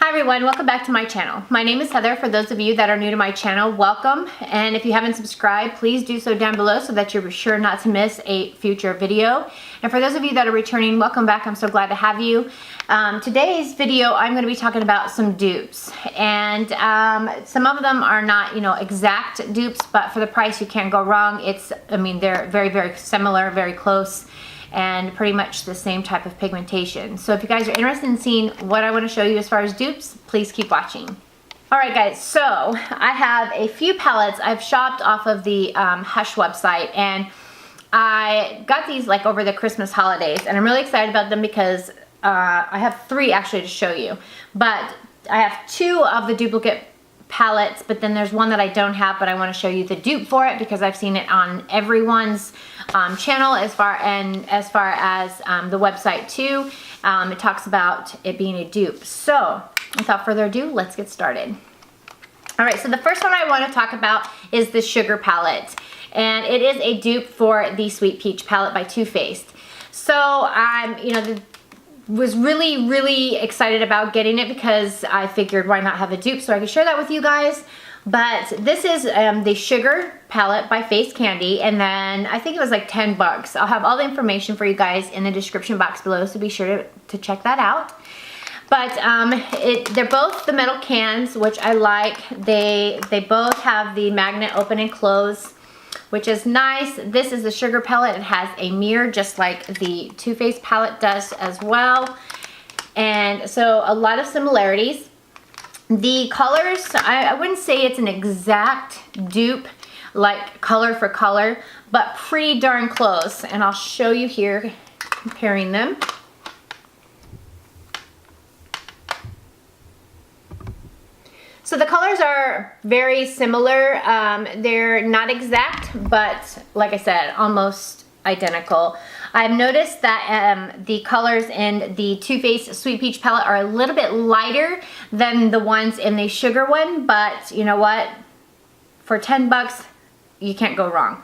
Hi everyone, welcome back to my channel. My name is Heather. For those of you that are new to my channel, welcome. And if you haven't subscribed, please do so down below so that you're sure not to miss a future video. And for those of you that are returning, welcome back. I'm so glad to have you. Today's video, I'm going to be talking about some dupes. And some of them are not, exact dupes, but for the price, you can't go wrong. They're very, very similar, very close, and pretty much the same type of pigmentation. So if you guys are interested in seeing what I want to show you as far as dupes, please keep watching. Alright guys, so I have a few palettes I've shopped off of the Hush website, and I got these like over the Christmas holidays, and I'm really excited about them because I have three actually to show you. But I have two of the duplicate palettes, but then there's one that I don't have, but I want to show you the dupe for it because I've seen it on everyone's channel as far as the website too. It talks about it being a dupe. So without further ado, let's get started. All right, so the first one I want to talk about is the Sugar palette, and it is a dupe for the Sweet Peach palette by Too Faced. So I'm, was really excited about getting it because I figured why not have a dupe so I could share that with you guys. But this is the Sugar palette by Face Candy, and then I think it was like 10 bucks. I'll have all the information for you guys in the description box below, so be sure to check that out. But they're both the metal cans, which I like. They both have the magnet open and close, which is nice. This is the Sugar palette. It has a mirror just like the Too Faced palette does as well. And so a lot of similarities. The colors, I wouldn't say it's an exact dupe, like color for color, but pretty darn close. And I'll show you here, comparing them. So the colors are very similar. They're not exact, but like I said, almost identical. I've noticed that the colors in the Too Faced Sweet Peach palette are a little bit lighter than the ones in the Sugar one, but you know what? For 10 bucks, you can't go wrong.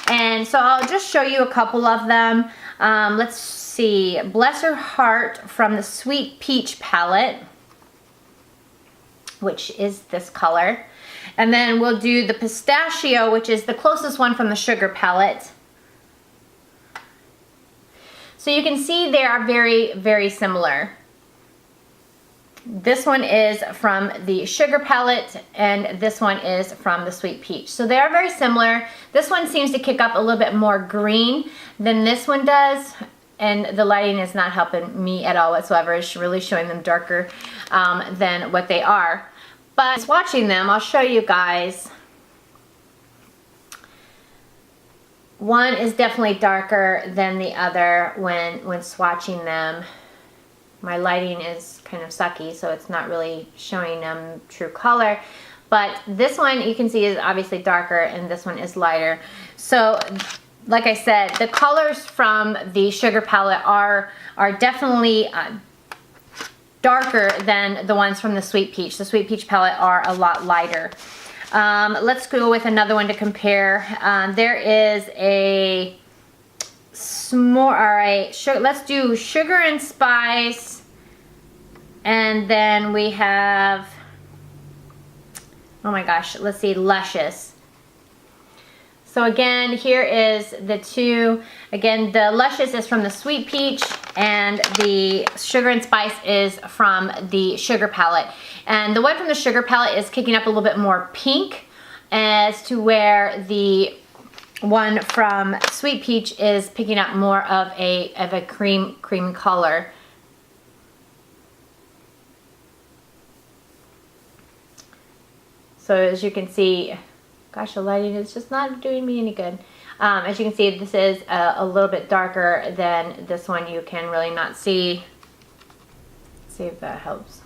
And so I'll just show you a couple of them. Let's see, Bless Her Heart from the Sweet Peach palette, which is this color. And then we'll do the Pistachio, which is the closest one from the Sugar palette. So you can see they are very similar. This one is from the Sugar palette, and this one is from the Sweet Peach. So they are very similar. This one seems to kick up a little bit more green than this one does, and the lighting is not helping me at all whatsoever. It's really showing them darker than what they are. But swatching them, I'll show you guys. One is definitely darker than the other when swatching them. My lighting is kind of sucky, so it's not really showing them true color. But this one you can see is obviously darker, and this one is lighter. So like I said, the colors from the Sugar palette are definitely darker than the ones from the Sweet Peach. The Sweet Peach palette are a lot lighter. Let's go with another one to compare. There is a let's do Sugar and Spice, and then we have, oh my gosh, let's see, Luscious. So again, here is the two. Again, the Luscious is from the Sweet Peach, and the Sugar and Spice is from the Sugar palette. And the one from the Sugar palette is kicking up a little bit more pink, as to where the one from Sweet Peach is picking up more of a cream color. So as you can see, gosh, the lighting is just not doing me any good. As you can see, this is a little bit darker than this one. You can really not see. Let's see if that helps.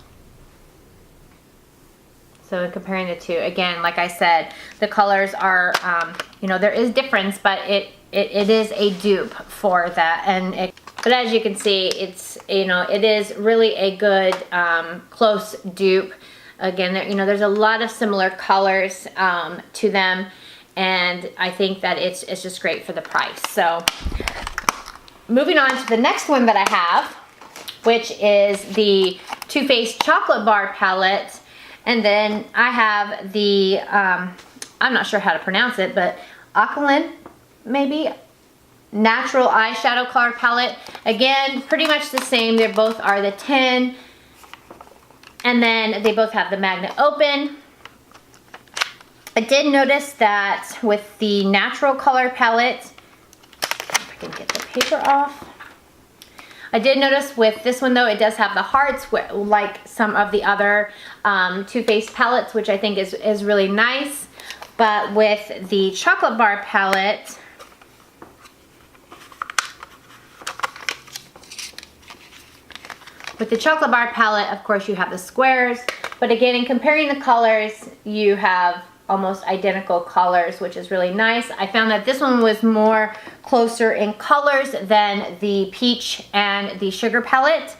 So in comparing the two, again, like I said, the colors are, there is difference, but it is a dupe for that. But as you can see, it is really a good close dupe. Again, there's a lot of similar colors to them, and I think that it's just great for the price. So moving on to the next one that I have, which is the Too Faced Chocolate Bar Palette. And then I have the, I'm not sure how to pronounce it, but Aqualin, maybe? Natural Eyeshadow Color Palette. Again, pretty much the same. They both are the 10. And then they both have the magnet open. I did notice that with the Natural Color Palette, if I can get the paper off. I did notice with this one though, it does have the hearts like some of the other Too Faced palettes, which I think is really nice. But with the Chocolate Bar Palette, of course, you have the squares. But again, in comparing the colors, you have almost identical colors, which is really nice. I found that this one was more closer in colors than the peach and the sugar palette.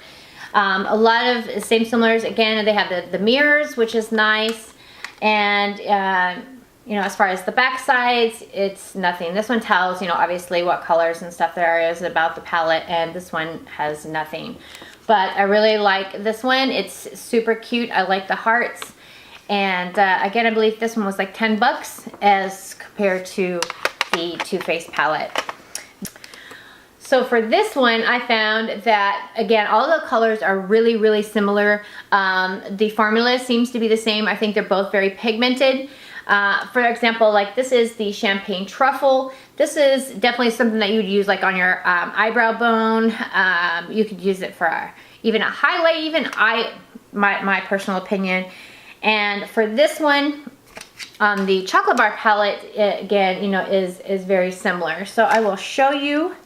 A lot of same similars. Again, they have the mirrors, which is nice. And you know, as far as the back sides, it's nothing. This one tells, you know, obviously what colors and stuff there is about the palette, and this one has nothing. But I really like this one. It's super cute. I like the hearts. And again, I believe this one was like 10 bucks as compared to the Too Faced palette. So for this one, I found that, again, all the colors are really, really similar. The formula seems to be the same. I think they're both very pigmented. For example, like this is the Champagne Truffle. This is definitely something that you would use like on your eyebrow bone. You could use it for even a highlight, even my personal opinion. And for this one, the Chocolate Bar Palette, again, you know, is very similar. So I will show you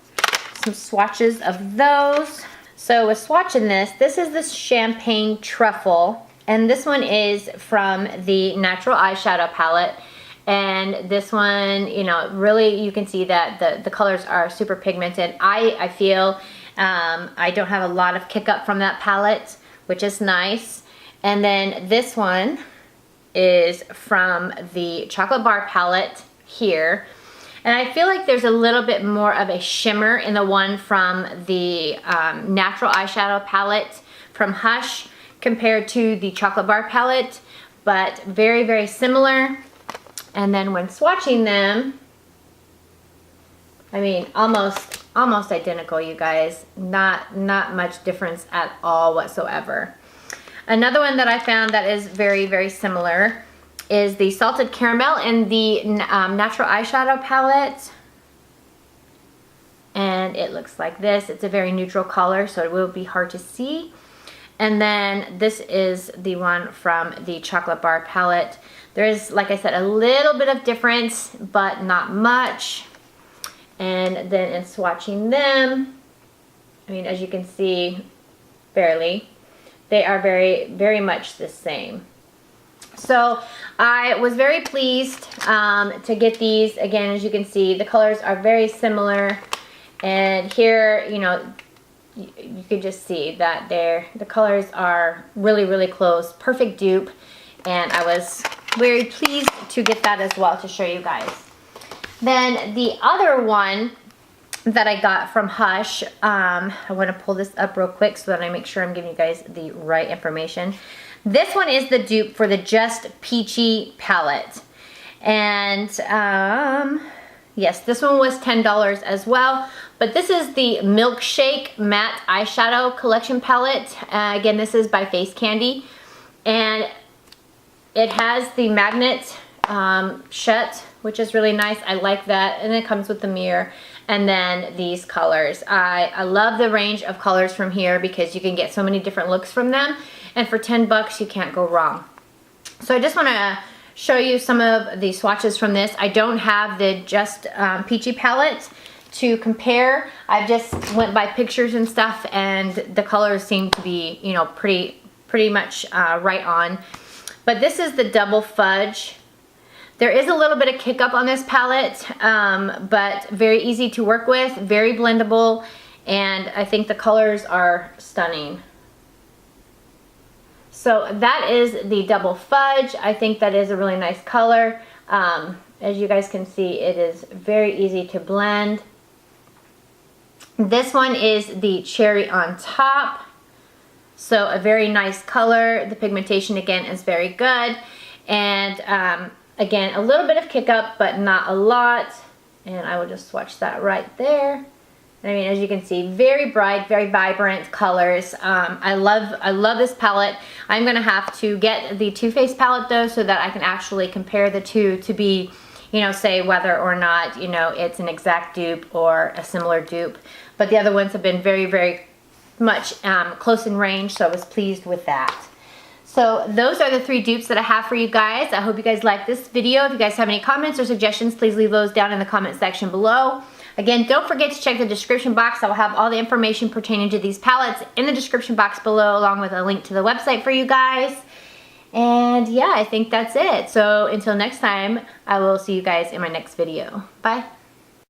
some swatches of those. So with swatching this is the Champagne Truffle. And this one is from the Natural Eyeshadow Palette. And this one, you know, really you can see that the colors are super pigmented. I feel I don't have a lot of kick up from that palette, which is nice. And then this one is from the Chocolate Bar Palette here. And I feel like there's a little bit more of a shimmer in the one from the Natural Eyeshadow Palette from Hush compared to the Chocolate Bar Palette, but very, very similar. And then when swatching them, I mean, almost identical, you guys. Not much difference at all whatsoever. Another one that I found that is very, very similar is the Salted Caramel in the Natural Eyeshadow Palette. And it looks like this. It's a very neutral color, so it will be hard to see. And then this is the one from the Chocolate Bar Palette. There is, like I said, a little bit of difference, but not much. And then in swatching them, I mean, as you can see, barely. They are very, very much the same. So I was very pleased to get these. Again, as you can see, the colors are very similar. And here, you know, you can just see that the colors are really, really close. Perfect dupe. And I was very pleased to get that as well to show you guys. Then the other one that I got from Hush, I want to pull this up real quick so that I make sure I'm giving you guys the right information. This one is the dupe for the Just Peachy palette. And yes, this one was $10 as well. But this is the Milkshake Matte Eyeshadow Collection Palette. Again, this is by Face Candy. And it has the magnet shut, which is really nice. I like that. And it comes with the mirror. And then these colors. I love the range of colors from here because you can get so many different looks from them. And for 10 bucks, you can't go wrong. So I just want to show you some of the swatches from this. I don't have the Just Peachy palette to compare. I just went by pictures and stuff, and the colors seem to be, you know, pretty much right on. But this is the Double Fudge. There is a little bit of kick up on this palette, but very easy to work with, very blendable, and I think the colors are stunning. So that is the Double Fudge. I think that is a really nice color. As you guys can see, it is very easy to blend. This one is the Cherry on Top. So a very nice color. The pigmentation again is very good. And again, a little bit of kick up, but not a lot. And I will just swatch that right there. I mean, as you can see, very bright, very vibrant colors. I love this palette. I'm gonna have to get the Too Faced palette though, so that I can actually compare the two to be, you know, say whether or not, you know, it's an exact dupe or a similar dupe. But the other ones have been very, very much close in range, so I was pleased with that. So those are the 3 dupes that I have for you guys. I hope you guys like this video. If you guys have any comments or suggestions, please leave those down in the comment section below. Again, don't forget to check the description box. I will have all the information pertaining to these palettes in the description box below, along with a link to the website for you guys. And yeah, I think that's it. So until next time, I will see you guys in my next video. Bye.